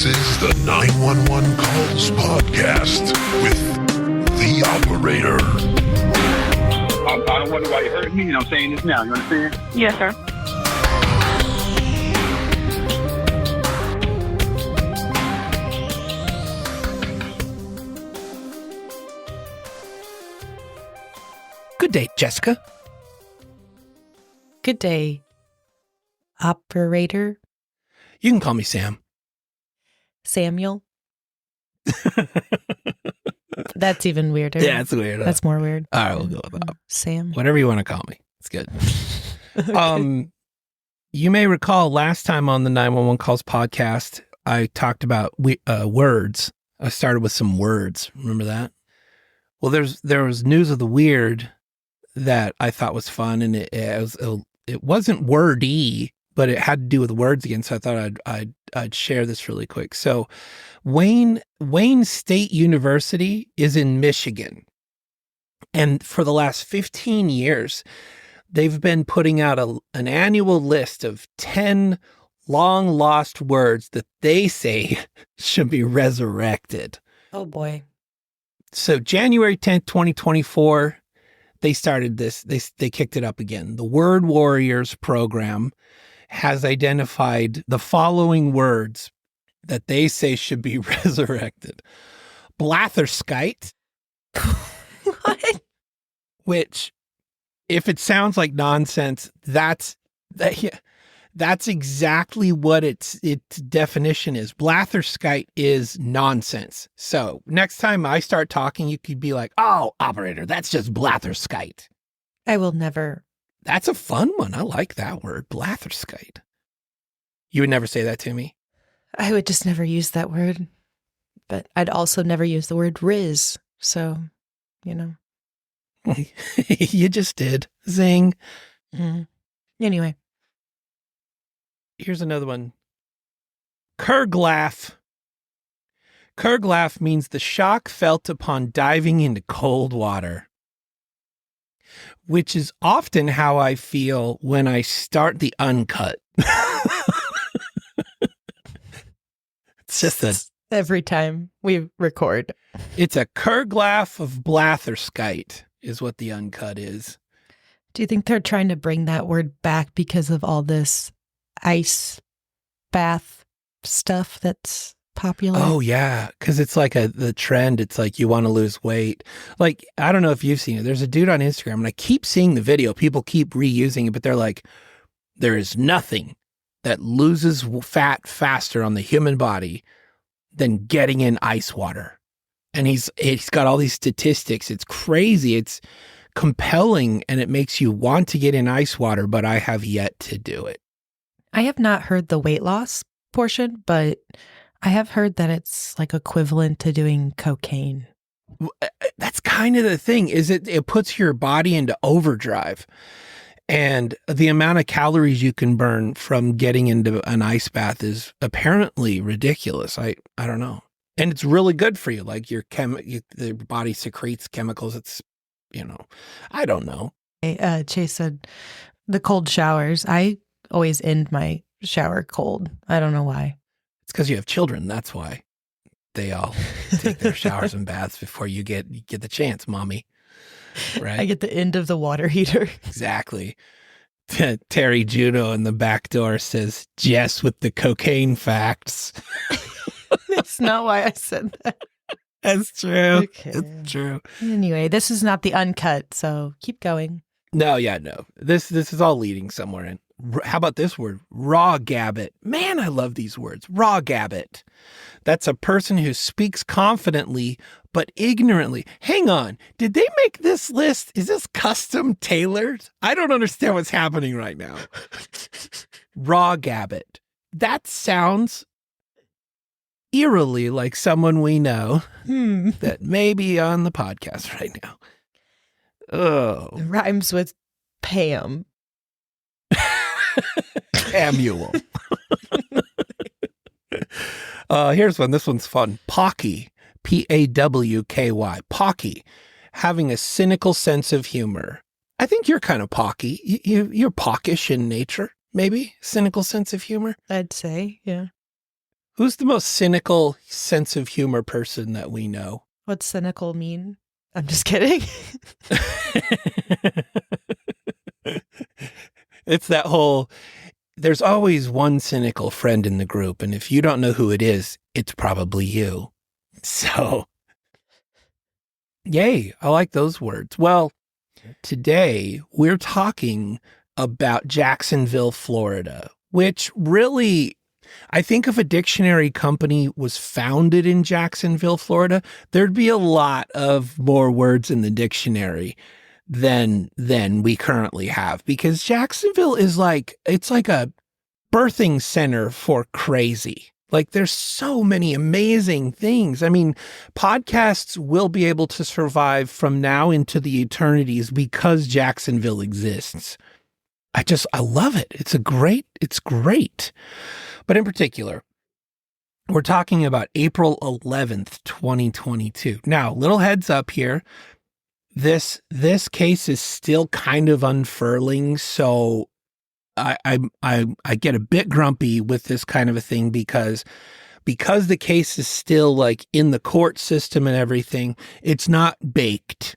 is the 911 Calls Podcast with the operator. I don't wonder why you heard me, and I'm saying this now. You understand? Yes, sir. Good day, Jessica. Good day, operator. You can call me Sam. Samuel. That's even weirder. Yeah, it's weird. That's more weird. All right, we'll go with that. Sam. Whatever you want to call me. It's good. Okay. You may recall last time on the 911 Calls podcast, I talked about words. I started with some words. Remember that? Well, there was news of the weird that I thought was fun, and it wasn't wordy, but it had to do with words again. So I thought I'd share this really quick. So Wayne State University is in Michigan, and for the last 15 years, they've been putting out an annual list of 10 long lost words that they say should be resurrected. Oh boy. So January 10th, 2024, they started this. They kicked it up again. The Word Warriors program has identified the following words that they say should be resurrected. Blatherskite. What? Which, if it sounds like nonsense, that's exactly what its definition is. Blatherskite is nonsense. So next time I start talking, you could be like, "Oh, operator, that's just blatherskite." I will never. That's a fun one. I like that word, blatherskite. You would never say that to me? I would just never use that word. But I'd also never use the word Riz. So, you know. You just did. Zing. Anyway. Here's another one. Kerglaff. Kerglaff means the shock felt upon diving into cold water, which is often how I feel when I start the uncut. It's just every time we record. It's a Kerglaff of blatherskite is what the uncut is. Do you think they're trying to bring that word back because of all this ice bath stuff that's popular? Oh yeah, because it's like the trend. It's like you want to lose weight. Like, I don't know if you've seen it. There's a dude on Instagram, and I keep seeing the video. People keep reusing it, but they're like, there is nothing that loses fat faster on the human body than getting in ice water. And he's got all these statistics. It's crazy. It's compelling, and it makes you want to get in ice water, but I have yet to do it. I have not heard the weight loss portion, but I have heard that it's like equivalent to doing cocaine. That's kind of the thing, is it puts your body into overdrive. And the amount of calories you can burn from getting into an ice bath is apparently ridiculous. I don't know. And it's really good for you. Like the body secretes chemicals. It's, I don't know. Chase said the cold showers. I always end my shower cold. I don't know why. It's because you have children. That's why they all take their showers and baths before you get the chance, mommy. Right? I get the end of the water heater. Exactly. Terry Juno in the back door says, Jess with the cocaine facts. That's not why I said that. That's true. Okay. It's true. Anyway, this is not the uncut, so keep going. No. This is all leading somewhere in. How about this word? Raw gabbit. Man, I love these words. Raw gabbit. That's a person who speaks confidently but ignorantly. Hang on. Did they make this list? Is this custom tailored? I don't understand what's happening right now. Raw gabbit. That sounds eerily like someone we know that may be on the podcast right now. Oh. It rhymes with Pam. Samuel. Here's one. This one's fun. Pocky. Pawky. Pocky. Having a cynical sense of humor. I think you're kind of pocky. You're pawkish in nature, maybe. Cynical sense of humor. I'd say, yeah. Who's the most cynical sense of humor person that we know? What's cynical mean? I'm just kidding. It's that whole, there's always one cynical friend in the group, and if you don't know who it is, it's probably you. So, yay, I like those words. Well, today we're talking about Jacksonville, Florida, which really, I think if a dictionary company was founded in Jacksonville, Florida, there'd be a lot of more words in the dictionary than we currently have, because Jacksonville is it's like a birthing center for crazy. Like, there's so many amazing things. I mean, podcasts will be able to survive from now into the eternities because Jacksonville exists. I love it. It's great. But in particular, we're talking about April 11th, 2022. Now, little heads up here. This case is still kind of unfurling, so I get a bit grumpy with this kind of a thing because the case is still like in the court system and everything. It's not baked.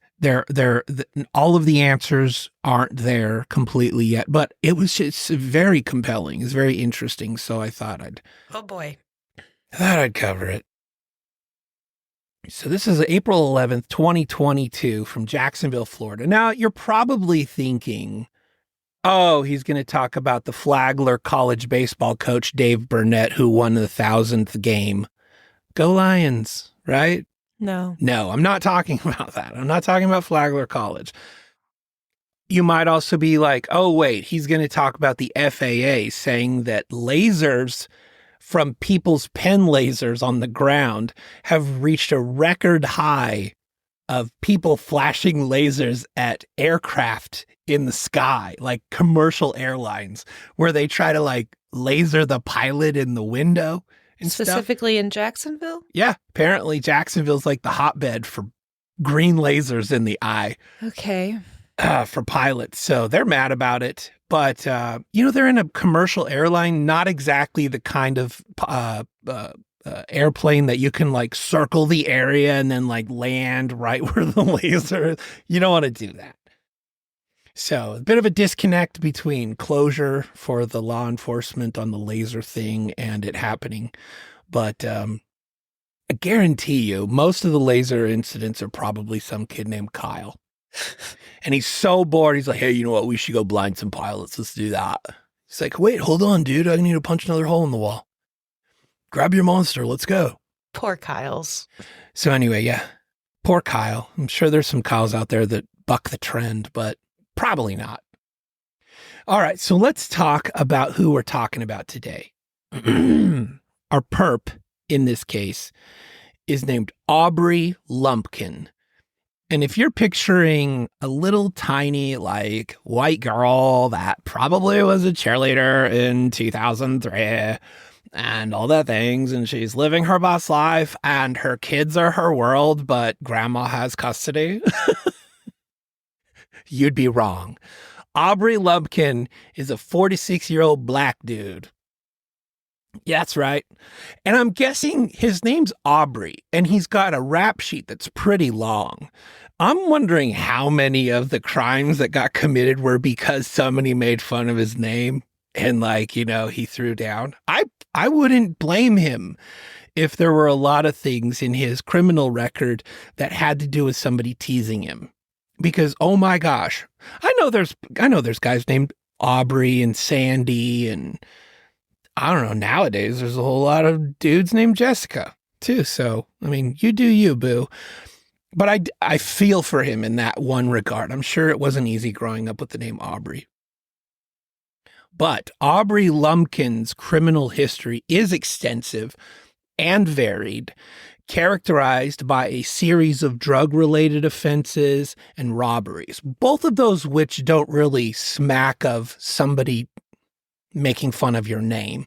All of the answers aren't there completely yet, but it was just very compelling. It's very interesting. So I thought I'd cover it. So this is April 11th, 2022 from Jacksonville, Florida. Now you're probably thinking, oh, he's going to talk about the Flagler College baseball coach, Dave Burnett, who won the 1,000th game. Go Lions, right? No, I'm not talking about that. I'm not talking about Flagler College. You might also be like, oh, wait, he's going to talk about the FAA saying that lasers from people's pen lasers on the ground have reached a record high of people flashing lasers at aircraft in the sky, like commercial airlines, where they try to like laser the pilot in the window. Specifically in Jacksonville? Yeah, apparently Jacksonville's like the hotbed for green lasers in the eye. Okay. For pilots. So they're mad about it. But, they're in a commercial airline, not exactly the kind of airplane that you can like circle the area and then like land right where the laser. You don't want to do that. So a bit of a disconnect between closure for the law enforcement on the laser thing and it happening. But I guarantee you, most of the laser incidents are probably some kid named Kyle. And he's so bored. He's like, hey, you know what? We should go blind some pilots. Let's do that. He's like, wait, hold on, dude. I need to punch another hole in the wall. Grab your monster. Let's go. Poor Kyles. So anyway, yeah. Poor Kyle. I'm sure there's some Kyles out there that buck the trend, but probably not. All right. So let's talk about who we're talking about today. Our perp in this case is named Aubrey Lumpkin. And if you're picturing a little tiny, like, white girl that probably was a cheerleader in 2003 and all that things, and she's living her best life and her kids are her world, but grandma has custody, you'd be wrong. Aubrey Lumpkin is a 46-year-old black dude. Yeah, that's right. And I'm guessing his name's Aubrey, and he's got a rap sheet that's pretty long. I'm wondering how many of the crimes that got committed were because somebody made fun of his name and he threw down. I wouldn't blame him if there were a lot of things in his criminal record that had to do with somebody teasing him. Because, oh my gosh, I know there's guys named Aubrey and Sandy, and I don't know, nowadays there's a whole lot of dudes named Jessica too. So, I mean, you do you, boo. But I feel for him in that one regard. I'm sure it wasn't easy growing up with the name Aubrey. But Aubrey Lumpkin's criminal history is extensive and varied, characterized by a series of drug-related offenses and robberies, both of those which don't really smack of somebody making fun of your name.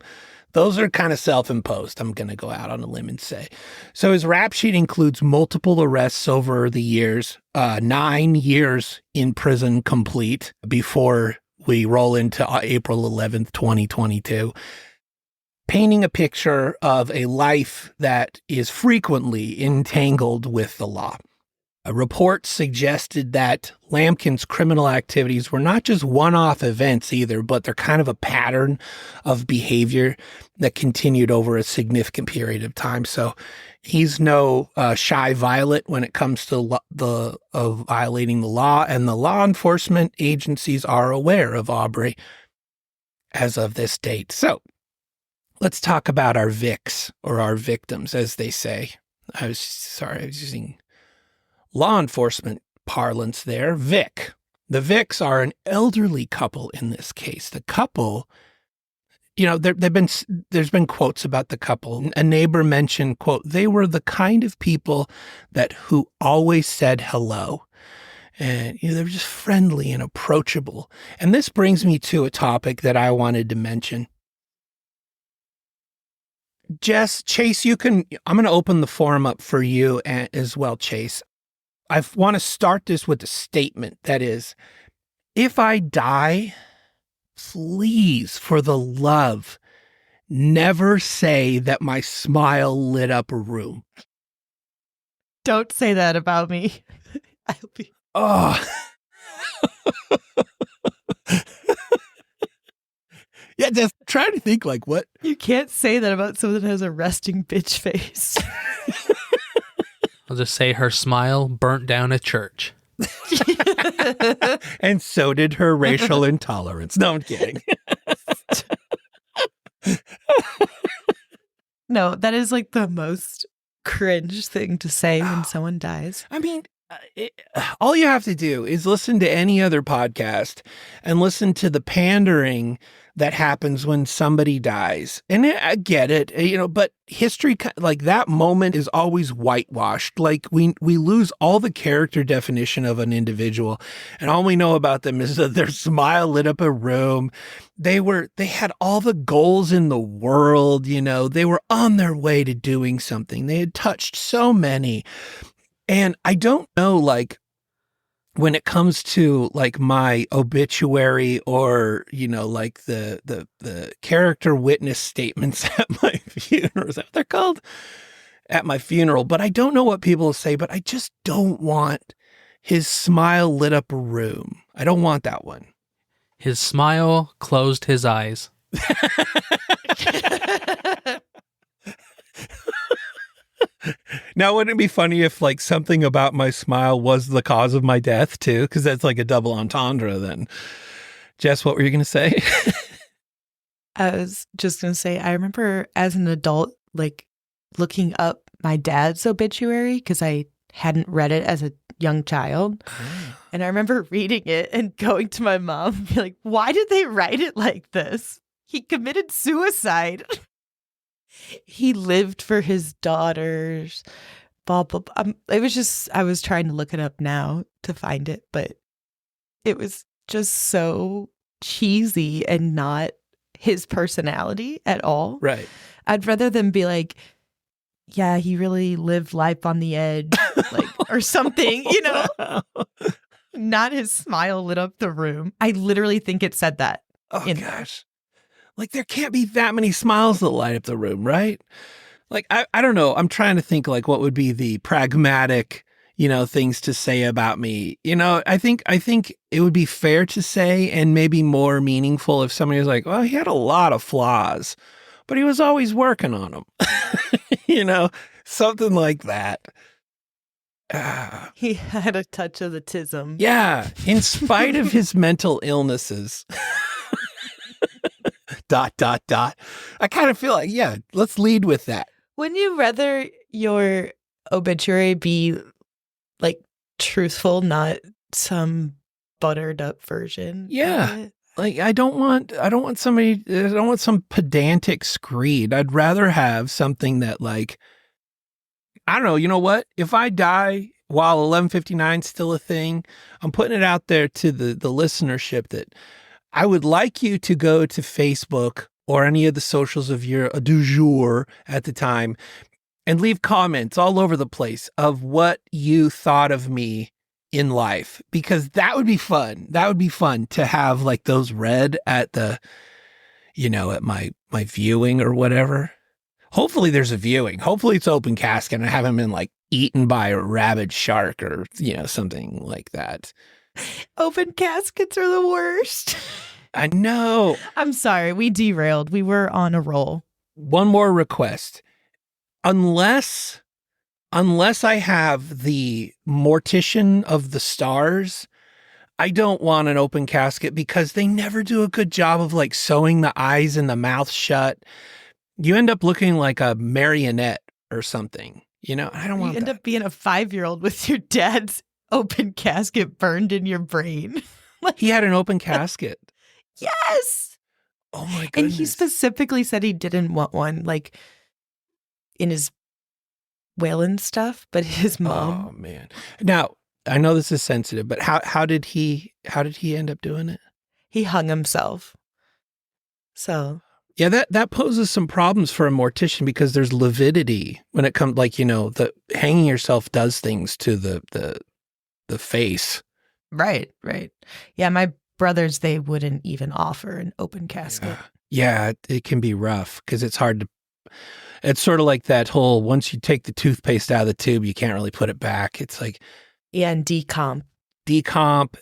Those are kind of self-imposed, I'm going to go out on a limb and say. So his rap sheet includes multiple arrests over the years, 9 years in prison complete before we roll into April 11th, 2022. painting a picture of a life that is frequently entangled with the law. A report suggested that Lumpkin's criminal activities were not just one-off events either, but they're kind of a pattern of behavior that continued over a significant period of time. So he's no shy violet when it comes to violating the law, and the law enforcement agencies are aware of Aubrey as of this date. So let's talk about our Vics, or our victims, as they say. I was using law enforcement parlance there. Vic. The Vics are an elderly couple in this case. The couple, there's been quotes about the couple. A neighbor mentioned, quote, "They were the kind of people who always said hello." And they were just friendly and approachable. And this brings me to a topic that I wanted to mention. Chase, I'm going to open the forum up for you as well, Chase. I want to start this with a statement that is, if I die, please, for the love, never say that my smile lit up a room. Don't say that about me. I'll be... Oh. Yeah, just trying to think like what. You can't say that about someone that has a resting bitch face. I'll just say her smile burnt down a church. And so did her racial intolerance. No, I'm kidding. No, that is like the most cringe thing to say when someone dies. I mean, all you have to do is listen to any other podcast and listen to the pandering that happens when somebody dies. And I get it, but history, like that moment is always whitewashed. Like we lose all the character definition of an individual, and all we know about them is that their smile lit up a room. They had all the goals in the world, they were on their way to doing something. They had touched so many. And I don't know, like, when it comes to like my obituary or, like the character witness statements at my funeral, is that what they're called? At my funeral. But I don't know what people say, but I just don't want his smile lit up a room. I don't want that one. His smile closed his eyes. Now, wouldn't it be funny if like something about my smile was the cause of my death too? Because that's like a double entendre then. Jess, what were you going to say? I was just going to say, I remember as an adult, like looking up my dad's obituary because I hadn't read it as a young child. Oh. And I remember reading it and going to my mom and be like, why did they write it like this? He committed suicide. He lived for his daughters, blah, blah, blah. It was just, I was trying to look it up now to find it, but it was just so cheesy and not his personality at all. Right. I'd rather than be like, yeah, he really lived life on the edge, like, or something, Not his smile lit up the room. I literally think it said that. Oh, gosh. Like, there can't be that many smiles that light up the room, right? Like, I don't know. I'm trying to think, like, what would be the pragmatic, things to say about me. I think it would be fair to say and maybe more meaningful if somebody was like, well, he had a lot of flaws, but he was always working on them. Something like that. He had a touch of the tism. Yeah. In spite of his mental illnesses. ... I kind of feel like, yeah, let's lead with that. Wouldn't you rather your obituary be like truthful, not some buttered up version? Yeah. Like I don't want some pedantic screed. I'd rather have something that like, I don't know, you know what? If I die while 1159 is still a thing, I'm putting it out there to the listenership that I would like you to go to Facebook or any of the socials of your du jour at the time and leave comments all over the place of what you thought of me in life, because that would be fun. That would be fun to have like those read at the, at my my viewing or whatever. Hopefully there's a viewing. Hopefully it's open casket and I haven't been like eaten by a rabid shark or, something like that. Open caskets are the worst. I know. I'm sorry. We derailed. We were on a roll. One more request. Unless I have the Mortician of the Stars, I don't want an open casket because they never do a good job of like sewing the eyes and the mouth shut. You end up looking like a marionette or something. I don't want You end that. up being a 5-year-old with your dad's open casket burned in your brain. He had an open casket. Yes. Oh my goodness. And he specifically said he didn't want one, like in his Whalen stuff, but his mom. Oh man. Now, I know this is sensitive, but how did he end up doing it? He hung himself. So yeah, that poses some problems for a mortician because there's lividity when it comes, like, the hanging yourself does things to the face. Right. Yeah, my brothers, they wouldn't even offer an open casket. Yeah, it can be rough because it's hard to. It's sort of like that whole once you take the toothpaste out of the tube, you can't really put it back. It's like And decomp,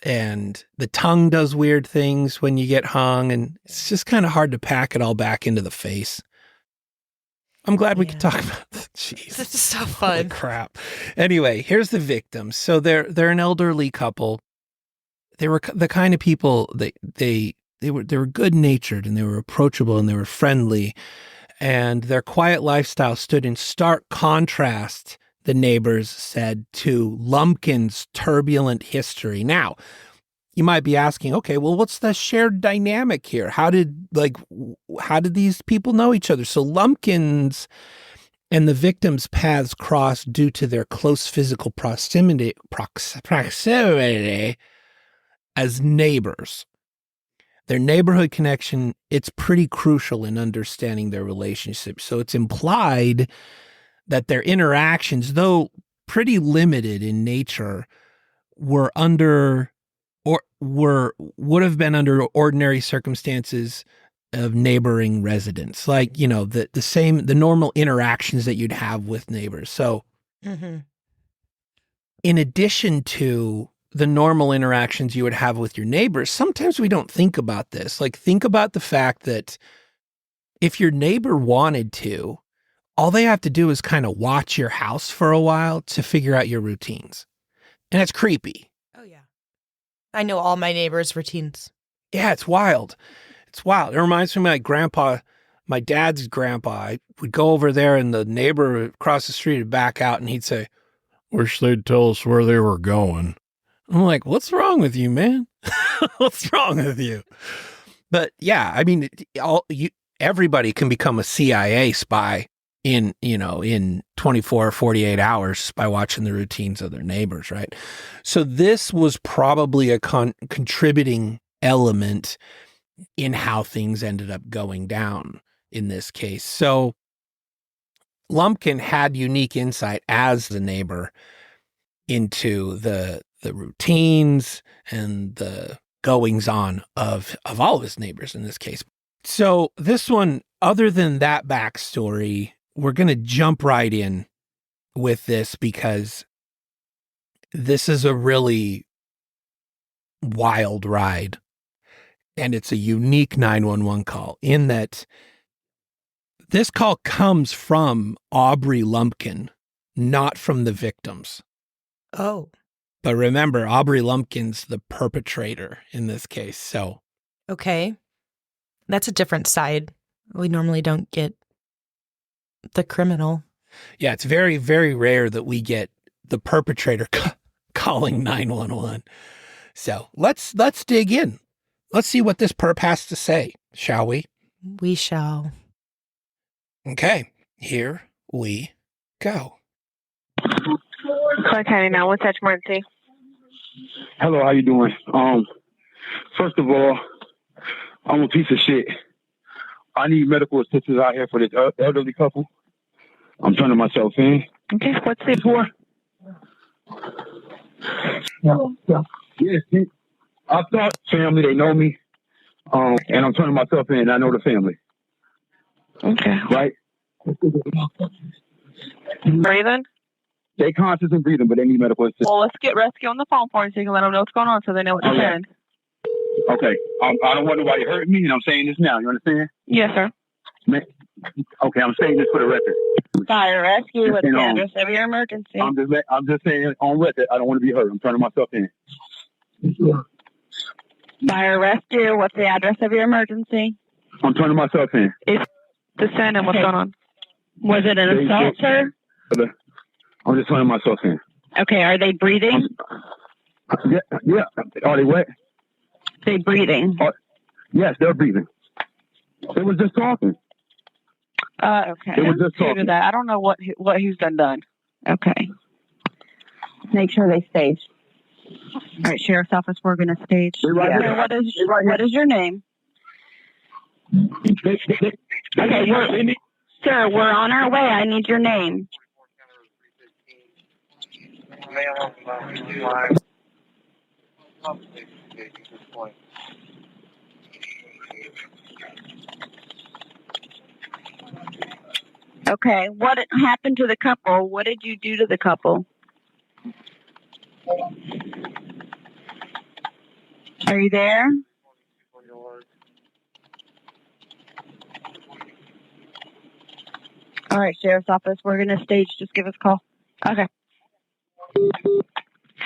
and the tongue does weird things when you get hung, and it's just kind of hard to pack it all back into the face. I'm glad we could talk about this. Jeez. This is so Holy fun. crap. Anyway, here's the victims. So they're an elderly couple. They were the kind of people they were good natured and they were approachable and they were friendly, and their quiet lifestyle stood in stark contrast, the neighbors said, to Lumpkin's turbulent history. Now, you might be asking, okay, well, what's the shared dynamic here? How did these people know each other? So Lumpkin's and the victims' paths crossed due to their close physical proximity as neighbors. Their neighborhood connection, it's pretty crucial in understanding their relationship. So it's implied that their interactions, though pretty limited in nature, would have been under ordinary circumstances of neighboring residents, like, the normal interactions that you'd have with neighbors. So in addition to the normal interactions you would have with your neighbors, sometimes we don't think about this. Like, think about the fact that if your neighbor wanted to, all they have to do is kind of watch your house for a while to figure out your routines. And it's creepy. Oh, yeah. I know all my neighbors' routines. Yeah, it's wild. It's wild. It reminds me of my grandpa, my dad's grandpa. I would go over there and the neighbor across the street would back out and he'd say, "Wish they'd tell us where they were going." I'm like, what's wrong with you, man? What's wrong with you? But yeah, I mean, everybody can become a CIA spy in 24 or 48 hours by watching the routines of their neighbors, right? So this was probably a contributing element in how things ended up going down in this case. So Lumpkin had unique insight as the neighbor into the routines and the goings on of all of his neighbors in this case. So this one, other than that backstory, we're going to jump right in with this because this is a really wild ride. And it's a unique 911 call in that this call comes from Aubrey Lumpkin, not from the victims. Oh. But remember, Aubrey Lumpkin's the perpetrator in this case. So, Okay. That's a different side. We normally don't get the criminal. yeah, it's very, very rare that we get the perpetrator calling 911. So let's dig in. Let's see what this perp has to say, shall we? We shall. Okay, here we go. Clark County 911 Touch Emergency. Hello, how you doing? First of all, I'm a piece of shit. I need medical assistance out here for this elderly couple. I'm turning myself in. Okay, what's it for? Yeah. Yes, I thought family, they know me. And I'm turning myself in. I know the family. Okay. right? Breathing? They conscious and breathing, but they need medical assistance. Well, let's get rescue on the phone for you so you can let them know what's going on so they know what to Okay. send. Okay. I don't want nobody hurting me, and I'm saying this now. You understand? Yes, sir. Okay, I'm saying this for the record. Fire rescue. What's You the know, address of your emergency? I'm just saying it on record. I don't want to be hurt. I'm turning myself in. Fire rescue. What's the address of your emergency? I'm turning myself in. It's the send and what's going on? Was it an assault, sir? I'm just turning myself in. Okay. Are they breathing? Yeah. Are they wet? They breathing. Yes, they're breathing. They was just talking. Okay. They were just Due to talking. that, I don't know what he's done. Okay. Make sure they stage. All right, Sheriff's Office, we're going to stage. They're right Sir, here. what is your name? Okay, sir, we're on our way. I need your name. Okay, what happened to the couple? What did you do to the couple? Are you there? All right, Sheriff's Office, we're going to stage. Just give us a call. Okay.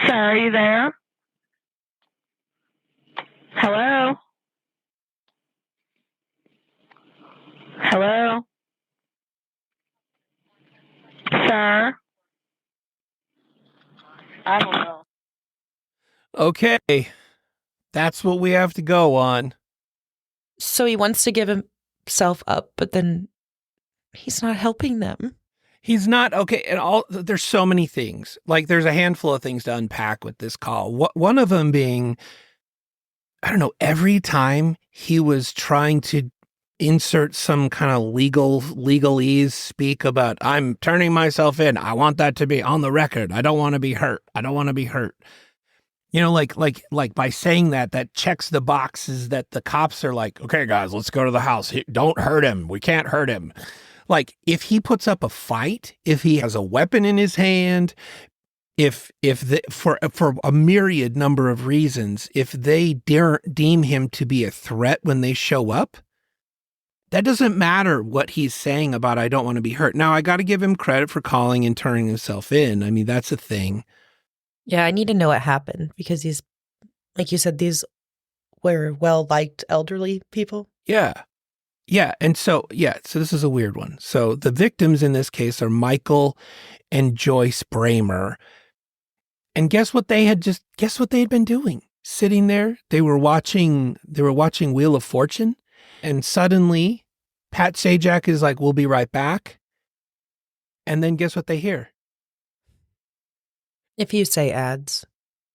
Sir, are you there? Hello? Hello? Sir? I don't know. Okay. That's what we have to go on. So he wants to give himself up, but then he's not helping them. He's not okay. And there's so many things. Like there's a handful of things to unpack with this call. One of them being, I don't know, every time he was trying to insert some kind of legalese speak about, I'm turning myself in. I want that to be on the record. I don't want to be hurt. I don't want to be hurt. You know, like by saying that checks the boxes that the cops are like, okay, guys, let's go to the house. Don't hurt him. We can't hurt him. Like if he puts up a fight, if he has a weapon in his hand, for a myriad number of reasons, if they deem him to be a threat when they show up, that doesn't matter what he's saying about, I don't want to be hurt. Now, I got to give him credit for calling and turning himself in. I mean, that's a thing. Yeah, I need to know what happened because these, like you said, these were well-liked elderly people. Yeah. Yeah. And so this is a weird one. So the victims in this case are Michael and Joyce Bramer. And guess what they had been doing? Sitting there. They were watching Wheel of Fortune. And suddenly Pat Sajak is like, we'll be right back. And then guess what they hear? If you say ads.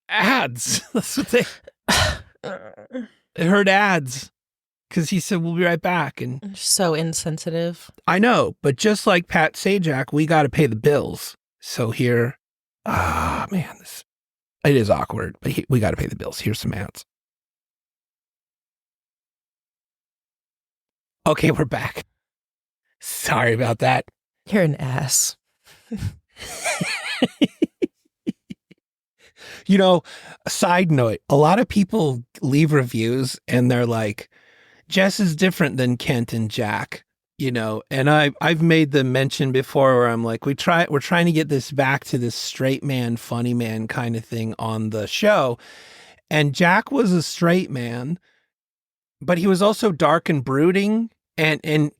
Ads. That's what they heard ads. Because he said, we'll be right back. And so insensitive. I know, but just like Pat Sajak, we got to pay the bills. So here, man, it is awkward, but we got to pay the bills. Here's some ads. Okay, we're back. Sorry about that. You're an ass. You know, a side note, a lot of people leave reviews and they're like, Jess is different than Kent and Jack, you know, and I've made the mention before where I'm like, we're trying to get this back to this straight man, funny man kind of thing on the show. And Jack was a straight man, but he was also dark and brooding and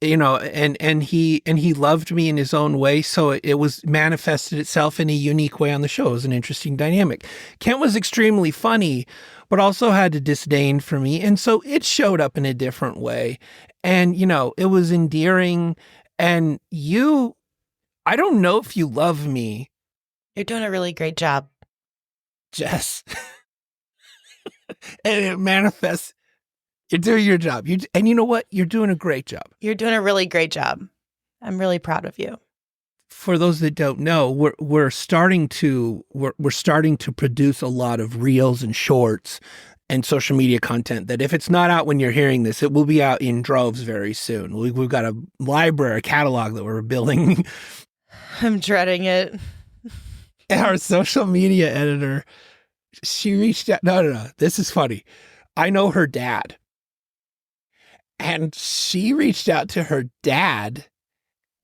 you know, and he loved me in his own way. So it was manifested itself in a unique way on the show. It was an interesting dynamic. Kent was extremely funny, but also had a disdain for me. And so it showed up in a different way. And, you know, it was endearing. And I don't know if you love me. You're doing a really great job, Jess. And it manifests. You're doing your job. And you know what? You're doing a great job. You're doing a really great job. I'm really proud of you. For those that don't know, we're starting to produce a lot of reels and shorts and social media content that if it's not out when you're hearing this, it will be out in droves very soon. We've got a library, a catalog that we're building. I'm dreading it. Our social media editor, she reached out. No. This is funny. I know her dad. And she reached out to her dad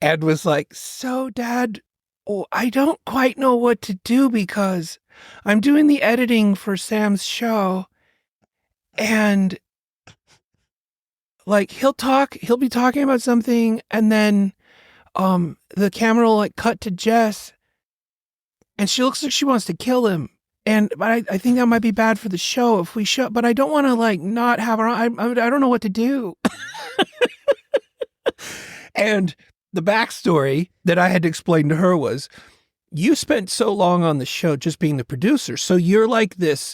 and was like, so Dad, I don't quite know what to do because I'm doing the editing for Sam's show. And like, he'll be talking about something. And then the camera will like cut to Jess. And she looks like she wants to kill him. But I think that might be bad for the show if we show, but I don't want to like not have her on. I don't know what to do. And the backstory that I had to explain to her was, you spent so long on the show just being the producer. So you're like the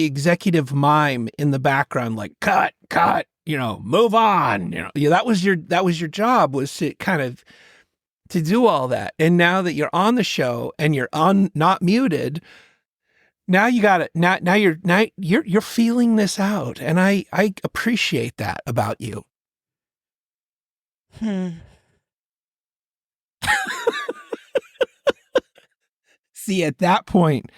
executive mime in the background, like cut, move on. That was your job, was to kind of to do all that. And now that you're on the show and you're not muted, now you got it. Now you're feeling this out, and I appreciate that about you. See, at that point,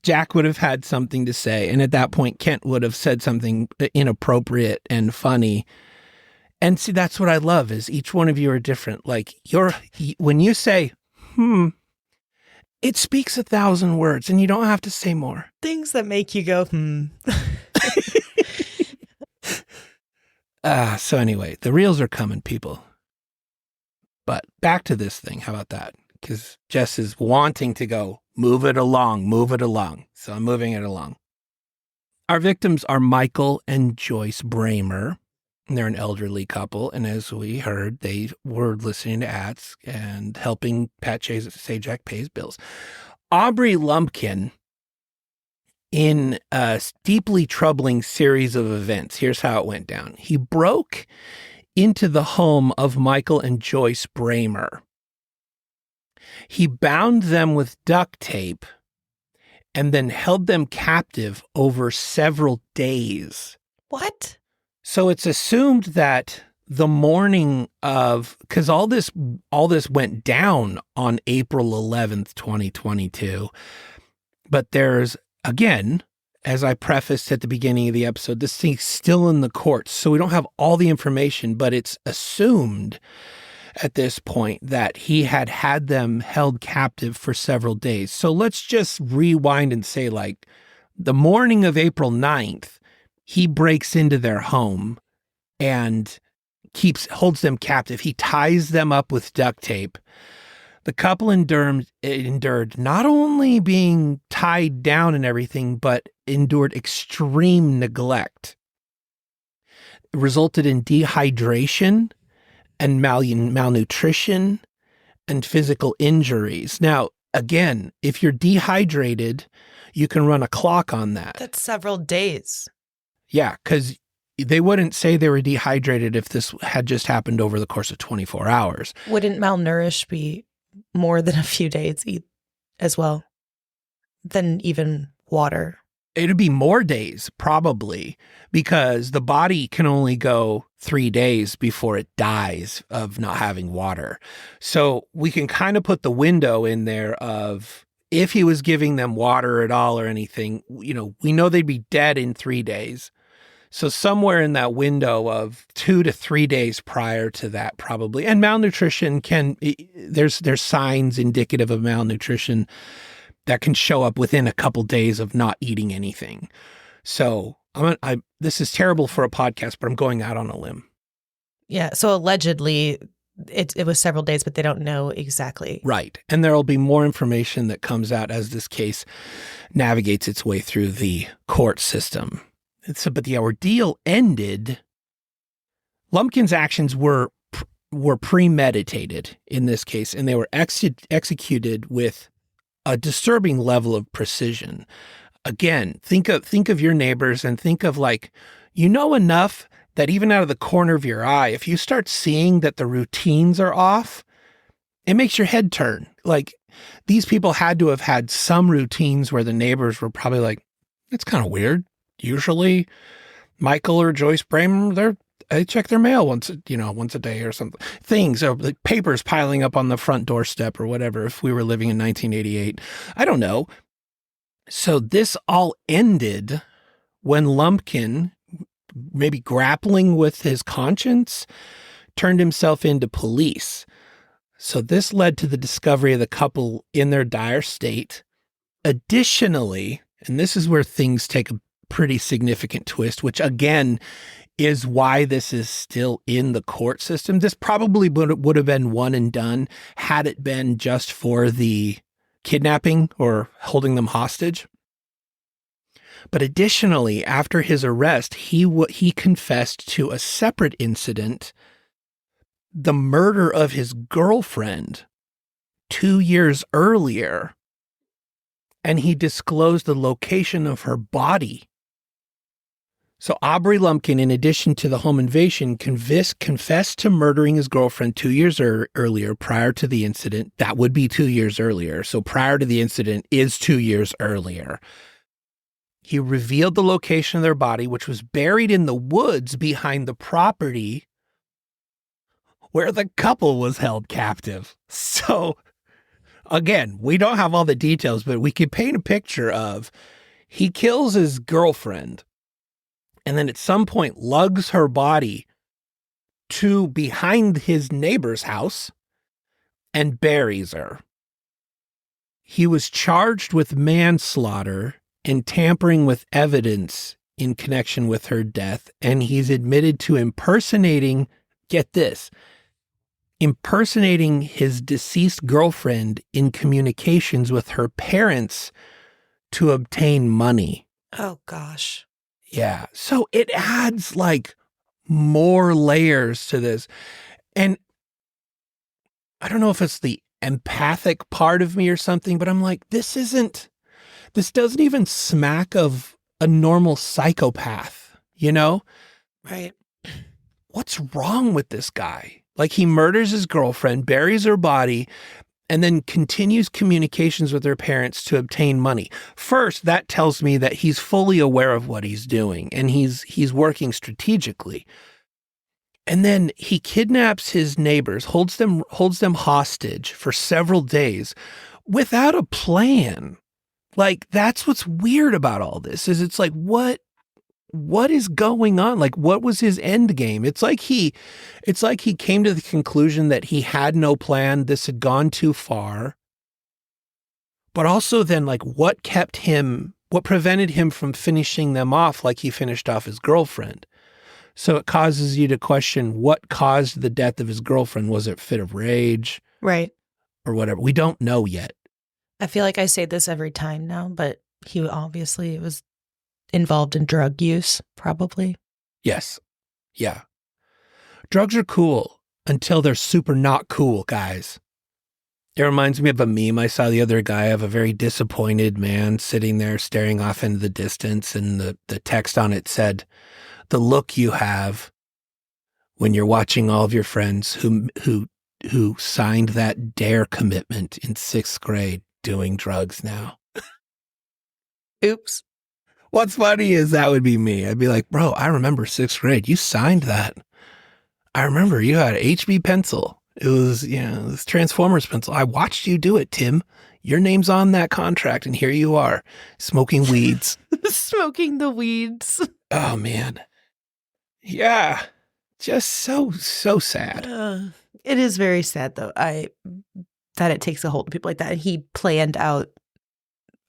Jack would have had something to say, and at that point, Kent would have said something inappropriate and funny. And see, that's what I love, is each one of you are different. Like when you say, it speaks 1,000 words, and you don't have to say more. Things that make you go, So anyway, the reels are coming, people. But back to this thing. How about that? Because Jess is wanting to go, move it along. So I'm moving it along. Our victims are Michael and Joyce Bramer. They're an elderly couple. And as we heard, they were listening to ads and helping Pat Sajak pay his bills. Aubrey Lumpkin, in a deeply troubling series of events, here's how it went down. He broke into the home of Michael and Joyce Bramer. He bound them with duct tape and then held them captive over several days. What? So it's assumed that the morning of, because all this went down on April 11th, 2022. But there's, again, as I prefaced at the beginning of the episode, this thing's still in the courts. So we don't have all the information, but it's assumed at this point that he had them held captive for several days. So let's just rewind and say, like, the morning of April 9th, he breaks into their home and holds them captive. He ties them up with duct tape. The couple endured not only being tied down and everything, but endured extreme neglect. It resulted in dehydration and malnutrition and physical injuries. Now, again, if you're dehydrated, you can run a clock on that. That's several days. Yeah, because they wouldn't say they were dehydrated if this had just happened over the course of 24 hours. Wouldn't malnourished be more than a few days as well than even water? It'd be more days, probably, because the body can only go 3 days before it dies of not having water. So we can kind of put the window in there of if he was giving them water at all or anything, we know they'd be dead in 3 days. So somewhere in that window of 2 to 3 days prior to that, probably. And malnutrition there's signs indicative of malnutrition that can show up within a couple days of not eating anything. So this is terrible for a podcast, but I'm going out on a limb. Yeah. So allegedly it was several days, but they don't know exactly. Right. And there'll be more information that comes out as this case navigates its way through the court system. But the ordeal ended. Lumpkin's actions were premeditated in this case, and they were executed with a disturbing level of precision. Again, think of your neighbors and think of enough that even out of the corner of your eye, if you start seeing that the routines are off, it makes your head turn. Like, these people had to have had some routines where the neighbors were probably like, it's kind of weird. usually Michael or Joyce Bramer, they check their mail once a day or something. Things or like papers piling up on the front doorstep or whatever. If we were living in 1988, I don't know. So this all ended when Lumpkin, maybe grappling with his conscience, turned himself into police. So this led to the discovery of the couple in their dire state. Additionally, and this is where things take a pretty significant twist, which again is why this is still in the court system. This probably would have been one and done had it been just for the kidnapping or holding them hostage. But additionally, after his arrest, he confessed to a separate incident, the murder of his girlfriend 2 years earlier, and he disclosed the location of her body. So Aubrey Lumpkin, in addition to the home invasion, confessed to murdering his girlfriend 2 years earlier prior to the incident. That would be 2 years earlier. So prior to the incident is 2 years earlier. He revealed the location of their body, which was buried in the woods behind the property where the couple was held captive. So again, we don't have all the details, but we could paint a picture of he kills his girlfriend and then at some point lugs her body to behind his neighbor's house and buries her. He was charged with manslaughter and tampering with evidence in connection with her death, and he's admitted to impersonating, get this, impersonating his deceased girlfriend in communications with her parents to obtain money. Oh, gosh. Yeah. So it adds like more layers to this. And I don't know if it's the empathic part of me or something, but I'm like, this doesn't even smack of a normal psychopath, you know? Right. What's wrong with this guy? Like he murders his girlfriend, buries her body, and then continues communications with her parents to obtain money. First, that tells me that he's fully aware of what he's doing and he's working strategically. And then he kidnaps his neighbors, holds them hostage for several days without a plan. Like that's what's weird about all this is it's like, what is going on? Like, what was his end game? It's like he came to the conclusion that he had no plan. This had gone too far. But also then like what prevented him from finishing them off like he finished off his girlfriend? So it causes you to question what caused the death of his girlfriend. Was it a fit of rage? Right. Or whatever. We don't know yet. I feel like I say this every time now, but he obviously was involved in drug use, probably. Yes. Yeah. Drugs are cool until they're super not cool, guys. It reminds me of a meme I saw the other day of a very disappointed man sitting there staring off into the distance, and the text on it said, "The look you have when you're watching all of your friends who signed that DARE commitment in 6th grade doing drugs now." Oops. What's funny is that would be me. I'd be like, bro, I remember 6th grade. You signed that. I remember you had an HB pencil. It was, this Transformers pencil. I watched you do it, Tim. Your name's on that contract, and here you are, smoking weeds. Smoking the weeds. Oh, man. Yeah. Just so sad. It is very sad, though, that it takes a hold of people like that. And he planned out,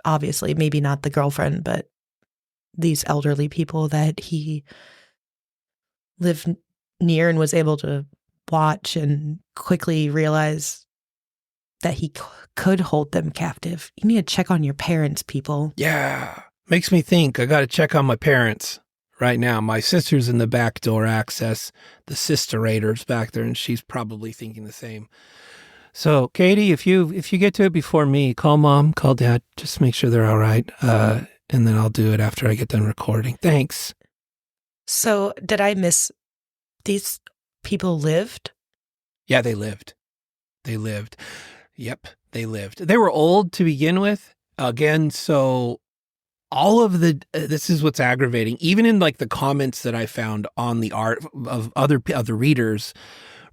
obviously, maybe not the girlfriend, but these elderly people that he lived near and was able to watch and quickly realize that he could hold them captive. You need to check on your parents, people. Yeah. Makes me think I got to check on my parents right now. My sister's in the back door access. The sisterator's back there, and she's probably thinking the same. So, Katie, if you get to it before me, call Mom, call Dad, just make sure they're all right. And then I'll do it after I get done recording. Thanks. So, did I miss these people lived? Yeah, they lived. Yep, they lived. They were old to begin with. Again, so all of the this is what's aggravating. Even in like the comments that I found on the art of other readers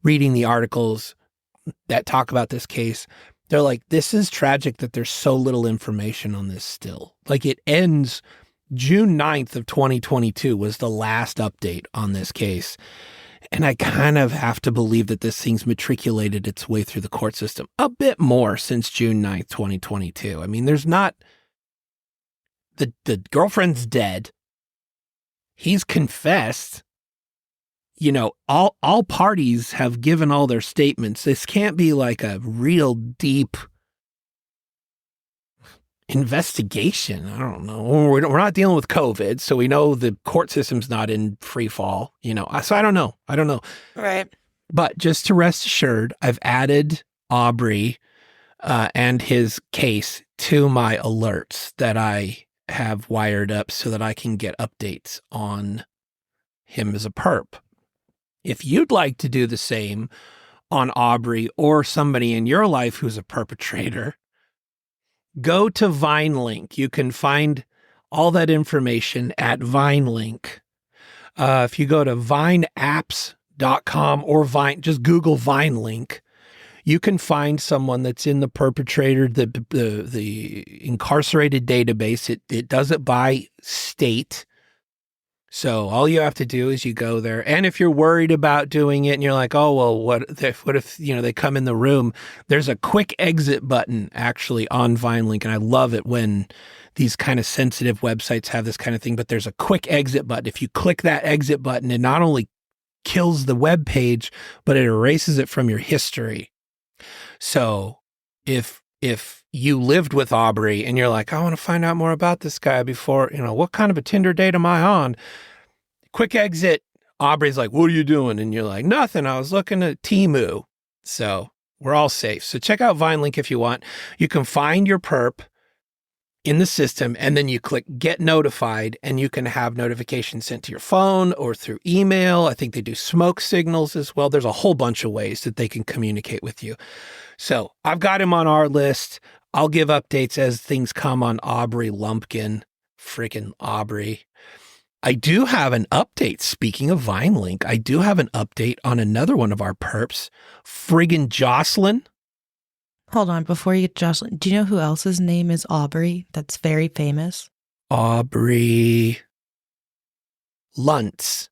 reading the articles that talk about this case, they're like, this is tragic that there's so little information on this still. Like it ends June 9th of 2022 was the last update on this case. And I kind of have to believe that this thing's matriculated its way through the court system a bit more since June 9th, 2022. I mean, there's not, the girlfriend's dead. He's confessed. You know, all parties have given all their statements. This can't be like a real deep investigation. I don't know. We're not dealing with COVID, so we know the court system's not in free fall, you know. So I don't know. Right. But just to rest assured, I've added Aubrey and his case to my alerts that I have wired up so that I can get updates on him as a perp. If you'd like to do the same on Aubrey or somebody in your life who's a perpetrator, go to VineLink. You can find all that information at VineLink. If you go to vineapps.com or just Google VineLink, you can find someone that's in the perpetrator, the incarcerated database. It does it by state. So all you have to do is you go there. And if you're worried about doing it and you're like, oh, well, what if, you know, they come in the room, there's a quick exit button actually on VineLink. And I love it when these kind of sensitive websites have this kind of thing, but there's a quick exit button. If you click that exit button, it not only kills the web page, but it erases it from your history. So if you lived with Aubrey and you're like, I want to find out more about this guy before, you know, what kind of a Tinder date am I on? Quick exit. Aubrey's like, what are you doing? And you're like, nothing. I was looking at Temu. So we're all safe. So check out VineLink if you want. You can find your perp in the system and then you click get notified and you can have notifications sent to your phone or through email. I think they do smoke signals as well. There's a whole bunch of ways that they can communicate with you. So I've got him on our list. I'll give updates as things come on Aubrey Lumpkin. Freaking Aubrey. I do have an update. Speaking of VineLink, I do have an update on another one of our perps, friggin' Jocelyn. Hold on, before you get Jocelyn, do you know who else's name is Aubrey? That's very famous. Aubrey Luntz.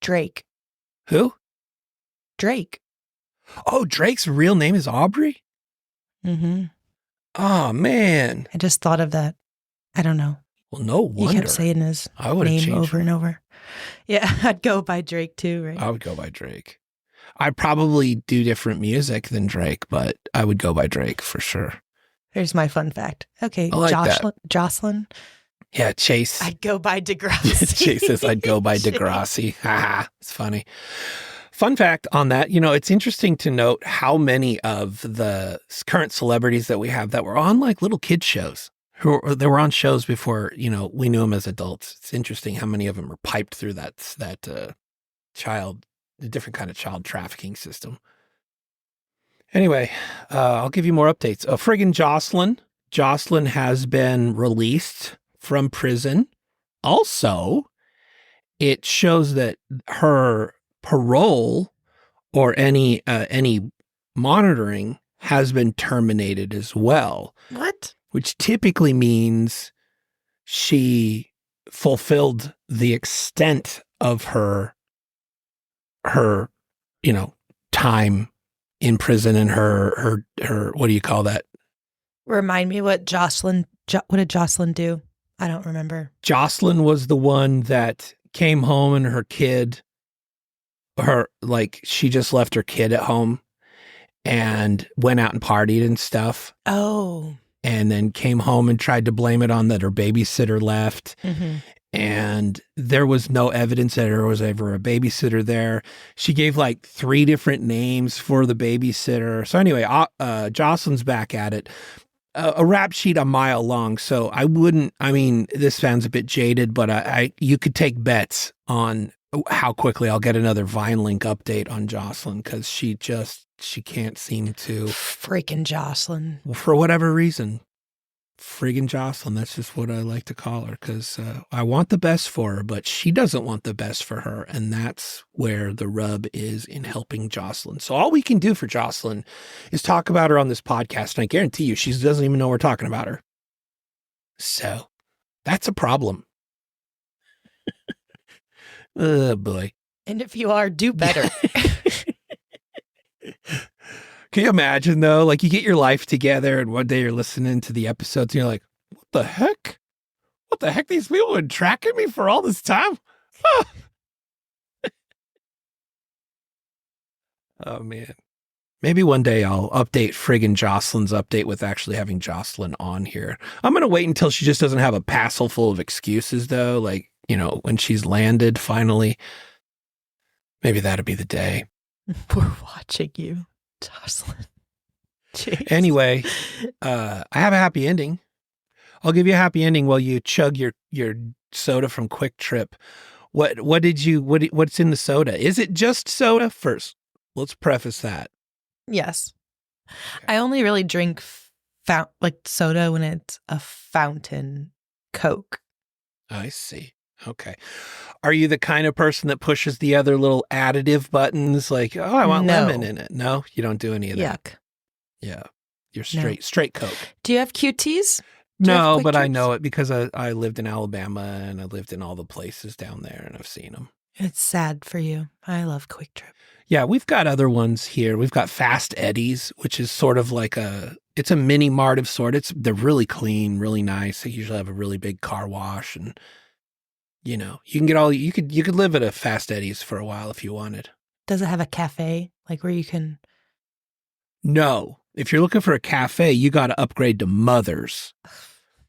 Drake. Who? Drake. Oh, Drake's real name is Aubrey? Mm-hmm. Oh, man. I just thought of that. I don't know. Well, no wonder. He kept saying his name over and over. Yeah, I'd go by Drake too, right? I would go by Drake. I probably do different music than Drake, but I would go by Drake for sure. Here's my fun fact. Okay, I like Jocelyn. Yeah, Chase. I'd go by Degrassi. Chase says I'd go by Degrassi. Haha, it's funny. Fun fact on that, you know, it's interesting to note how many of the current celebrities that we have that were on like little kid shows, they were on shows before, you know, we knew them as adults. It's interesting how many of them are piped through the different kind of child trafficking system. Anyway, I'll give you more updates. Friggin' Jocelyn. Jocelyn has been released from prison. Also, it shows that her parole or any monitoring has been terminated as well. What? Which typically means she fulfilled the extent of her, you know, time in prison and her, what do you call that? Remind me what did Jocelyn do? I don't remember. Jocelyn was the one that came home and she just left her kid at home and went out and partied and stuff. Oh. And then came home and tried to blame it on that her babysitter left. Mm-hmm. And there was no evidence that there was ever a babysitter there. She gave like 3 different names for the babysitter. So anyway, Jocelyn's back at it. A rap sheet a mile long. So this sounds a bit jaded, but you could take bets on how quickly I'll get another VineLink update on Jocelyn because she can't seem to. Freaking Jocelyn. For whatever reason. friggin' Jocelyn. That's just what I like to call her because I want the best for her, but she doesn't want the best for her. And that's where the rub is in helping Jocelyn. So all we can do for Jocelyn is talk about her on this podcast. And I guarantee you, she doesn't even know we're talking about her. So that's a problem. Oh, boy. And if you are, do better. Can you imagine, though? Like, you get your life together, and one day you're listening to the episodes, and you're like, what the heck? What the heck? These people have been tracking me for all this time? Ah. Oh, man. Maybe one day I'll update friggin' Jocelyn's update with actually having Jocelyn on here. I'm going to wait until she just doesn't have a passel full of excuses, though. Like, you know, when she's landed finally. Maybe that'll be the day. We're watching you, Jocelyn. Jeez. Anyway, I have a happy ending. I'll give you a happy ending while you chug your soda from Quick Trip. What's in the soda? Is it just soda? First, let's preface that. Yes. Okay. I only really drink soda when it's a fountain Coke. I see. Okay. Are you the kind of person that pushes the other little additive buttons like, oh, I want lemon in it? No, you don't do any of that. Yuck. Yeah. You're straight Coke. Do you have QTs? No, but I know it because I lived in Alabama and I lived in all the places down there and I've seen them. It's sad for you. I love Quick Trip. Yeah, we've got other ones here. We've got Fast Eddie's, which is sort of like it's a mini mart of sort. They're really clean, really nice. They usually have a really big car wash and, you know, you could live at a Fast Eddie's for a while if you wanted. Does it have a cafe like where you can? No. If you're looking for a cafe, you got to upgrade to Mother's.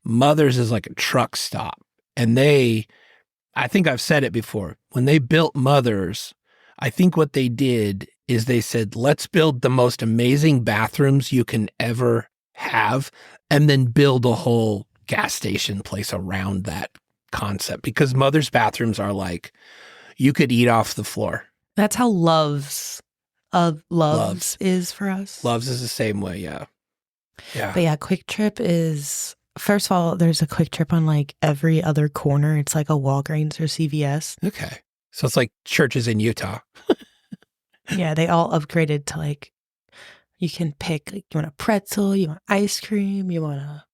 Mother's is like a truck stop. And I think I've said it before, when they built Mother's, I think what they did is they said, let's build the most amazing bathrooms you can ever have and then build a whole gas station place around that concept because Mother's bathrooms are like, you could eat off the floor. That's how Love's is for us. Love's is the same way, yeah. Yeah. But yeah, Quick Trip is, first of all, there's a Quick Trip on like every other corner. It's like a Walgreens or CVS. Okay. So it's like churches in Utah. Yeah, they all upgraded to like, you can pick, like, you want a pretzel, you want ice cream, you want a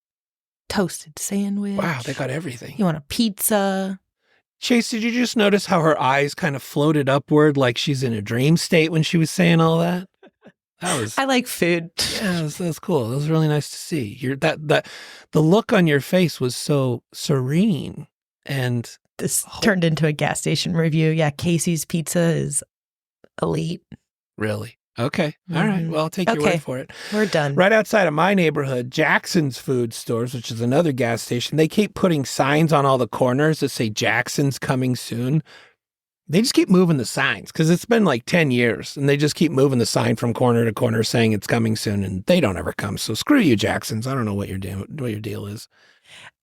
toasted sandwich. Wow, they got everything. You want a pizza. Chase, did you just notice how her eyes kind of floated upward like she's in a dream state when she was saying all that? I like food. Yeah, that was cool. That was really nice to see. The look on your face was so serene and this turned into a gas station review. Yeah, Casey's Pizza is elite. Really? Okay. All right. Well, I'll take your word for it. We're done. Right outside of my neighborhood, Jackson's Food Stores, which is another gas station, they keep putting signs on all the corners that say Jackson's coming soon. They just keep moving the signs because it's been like 10 years and they just keep moving the sign from corner to corner saying it's coming soon and they don't ever come. So screw you, Jackson's. I don't know what your deal is.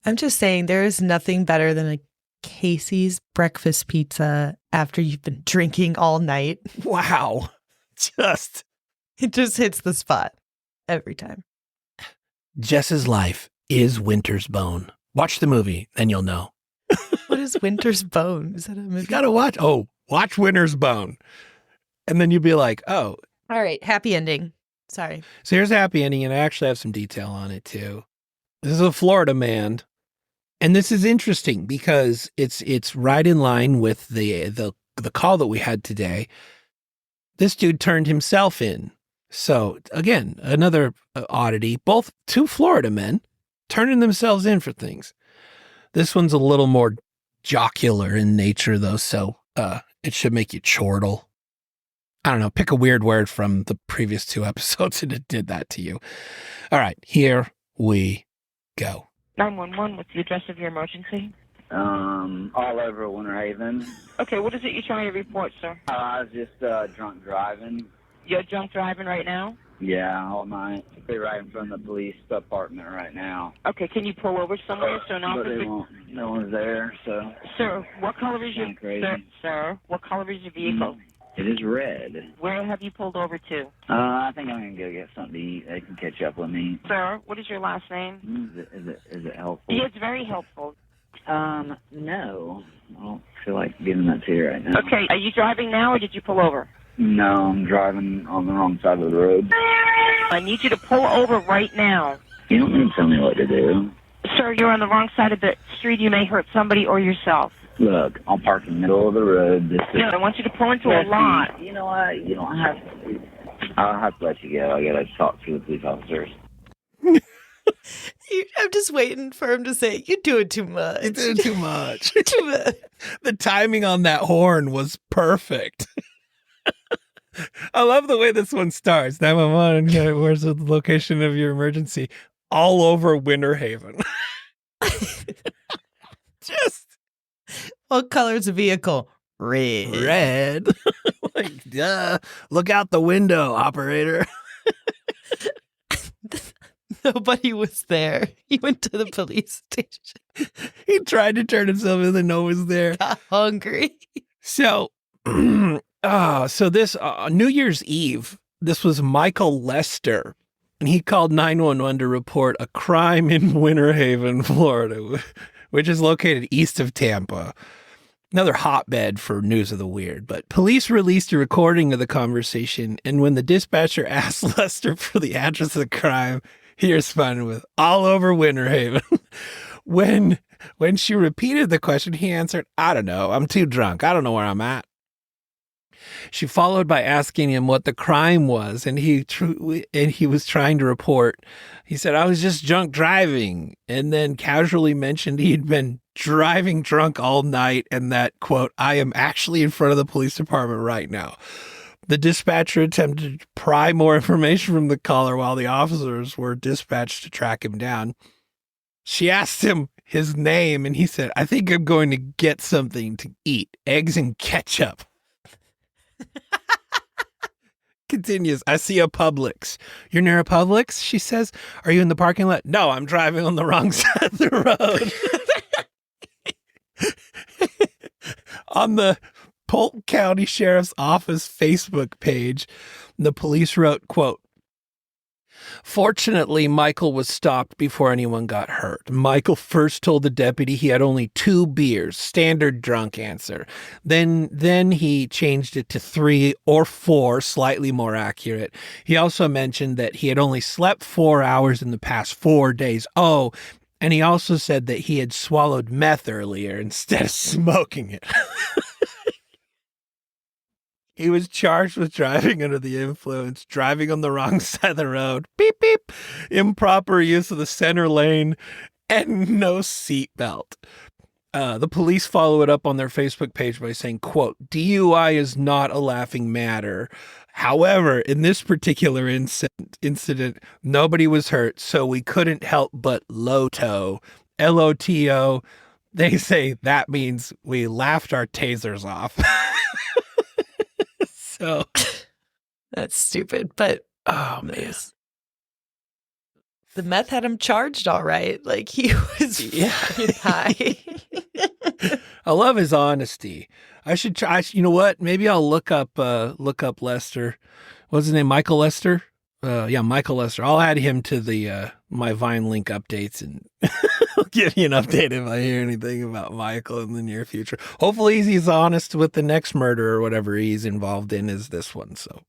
I'm just saying there is nothing better than a Casey's breakfast pizza after you've been drinking all night. Wow. It just hits the spot every time. Jess's life is Winter's Bone. Watch the movie, then you'll know. What is Winter's Bone? Is that a movie? You gotta watch Winter's Bone. And then you'll be like, oh. All right, happy ending. Sorry. So here's a happy ending, and I actually have some detail on it too. This is a Florida man. And this is interesting because it's right in line with the call that we had today. This dude turned himself in. So again, another oddity, both two Florida men turning themselves in for things. This one's a little more jocular in nature though. So it should make you chortle. I don't know, pick a weird word from the previous two episodes and it did that to you. All right, here we go. 911, what's the address of your emergency? All over Winterhaven. Okay, what is it you're trying to report, sir? I was just drunk driving. You're drunk driving right now? Yeah, all night. Be right in front of the police department right now. Okay, can you pull over somewhere so an But officer... no one's there, so... Sir, what color is your... Crazy. Sir, what color is your vehicle? It is red. Where have you pulled over to? I think I'm going to go get something to eat. They can catch up with me. Sir, what is your last name? Is it helpful? Yeah, it's very helpful. No. I don't feel like giving that to you right now. Okay, are you driving now or did you pull over? No, I'm driving on the wrong side of the road. I need you to pull over right now. You don't need to tell me what to do. Sir, you're on the wrong side of the street. You may hurt somebody or yourself. Look, I'll park in the middle of the road. No, I want you to pull into a lot. You know what? You don't have to. I'll have to let you go. I got to talk to the police officers. I'm just waiting for him to say, "You're doing too much. You're doing too much." Too much. The timing on that horn was perfect. I love the way this one starts. 911, yeah, where's the location of your emergency? All over Winterhaven. Just What color's the vehicle? Red. red. Like, duh. Look out the window, operator. Nobody was there. He went to the police station. He tried to turn himself in and no one was there. Got hungry. So, so this New Year's Eve, this was Michael Lester, and he called 911 to report a crime in Winterhaven, Florida, which is located east of Tampa. Another hotbed for news of the weird. But police released a recording of the conversation, and when the dispatcher asked Lester for the address of the crime, he responded with, all over Winterhaven. When she repeated the question, he answered, I don't know. I'm too drunk. I don't know where I'm at. She followed by asking him what the crime was, and he was trying to report. He said, I was just drunk driving, and then casually mentioned he'd been driving drunk all night and that, quote, I am actually in front of the police department right now. The dispatcher attempted to pry more information from the caller while the officers were dispatched to track him down. She asked him his name, and he said, I think I'm going to get something to eat, eggs and ketchup. Continues, I see a Publix. You're near a Publix? She says, are you in the parking lot? No, I'm driving on the wrong side of the road. On the Polk County Sheriff's Office Facebook page, the police wrote, quote, fortunately, Michael was stopped before anyone got hurt. Michael first told the deputy he had only 2 beers, standard drunk answer. Then he changed it to 3 or 4, slightly more accurate. He also mentioned that he had only slept 4 hours in the past 4 days. Oh, and he also said that he had swallowed meth earlier instead of smoking it. He was charged with driving under the influence, driving on the wrong side of the road, beep, beep, improper use of the center lane, and no seatbelt. The police follow it up on their Facebook page by saying, quote, DUI is not a laughing matter. However, in this particular incident, nobody was hurt, so we couldn't help but LOTO, L-O-T-O. They say that means we laughed our tasers off. So That's stupid, but oh man, the meth had him charged all right. Like he was fucking high. I love his honesty. I should try. You know what? Maybe I'll look up Lester. What's his name? Michael Lester. Yeah, Michael Lester. I'll add him to the my Vine link updates, and I'll give you an update if I hear anything about Michael in the near future. Hopefully, he's honest with the next murder or whatever he's involved in is this one. So,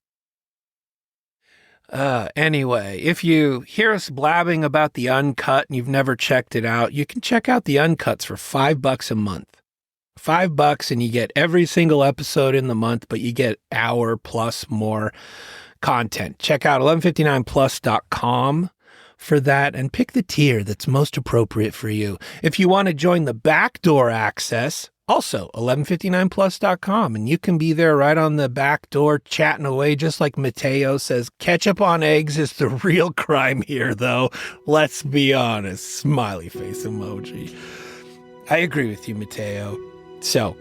anyway, if you hear us blabbing about the uncut and you've never checked it out, you can check out the uncuts for $5 a month. $5 and you get every single episode in the month, but you get hour plus more content. Check out 1159plus.com for that and pick the tier that's most appropriate for you. If you want to join the backdoor access, also 1159plus.com, and you can be there right on the back door chatting away, just like Mateo says. Ketchup on eggs is the real crime here, though. Let's be honest. Smiley face emoji. I agree with you, Mateo. So,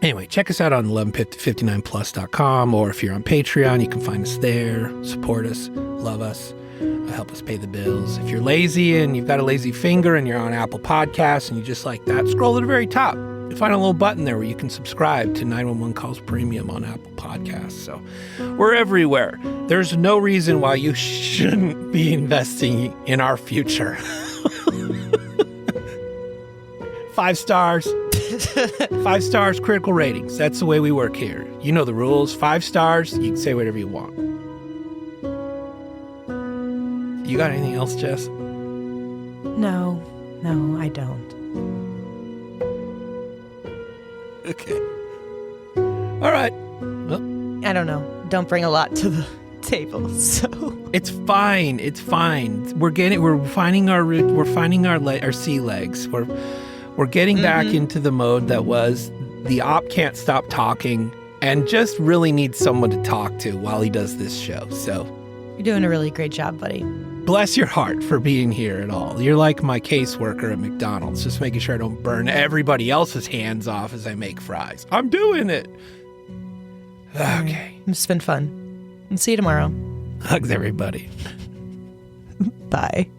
anyway, check us out on 1159plus.com, or if you're on Patreon, you can find us there. Support us. Love us. Help us pay the bills. If you're lazy and you've got a lazy finger and you're on Apple Podcasts and you just like that, scroll to the very top. You'll find a little button there where you can subscribe to 911 Calls Premium on Apple Podcasts. So we're everywhere. There's no reason why you shouldn't be investing in our future. 5 stars. 5 stars, critical ratings. That's the way we work here. You know the rules. 5 stars, you can say whatever you want. You got anything else, Jess? No, I don't. Okay. All right. Well, I don't know. Don't bring a lot to the table, so it's fine. It's fine. We're finding our sea legs. We're getting back into the mode that was the op can't stop talking and just really needs someone to talk to while he does this show. So you're doing a really great job, buddy. Bless your heart for being here at all. You're like my caseworker at McDonald's, just making sure I don't burn everybody else's hands off as I make fries. I'm doing it. Okay. It's been fun. And see you tomorrow. Hugs, everybody. Bye.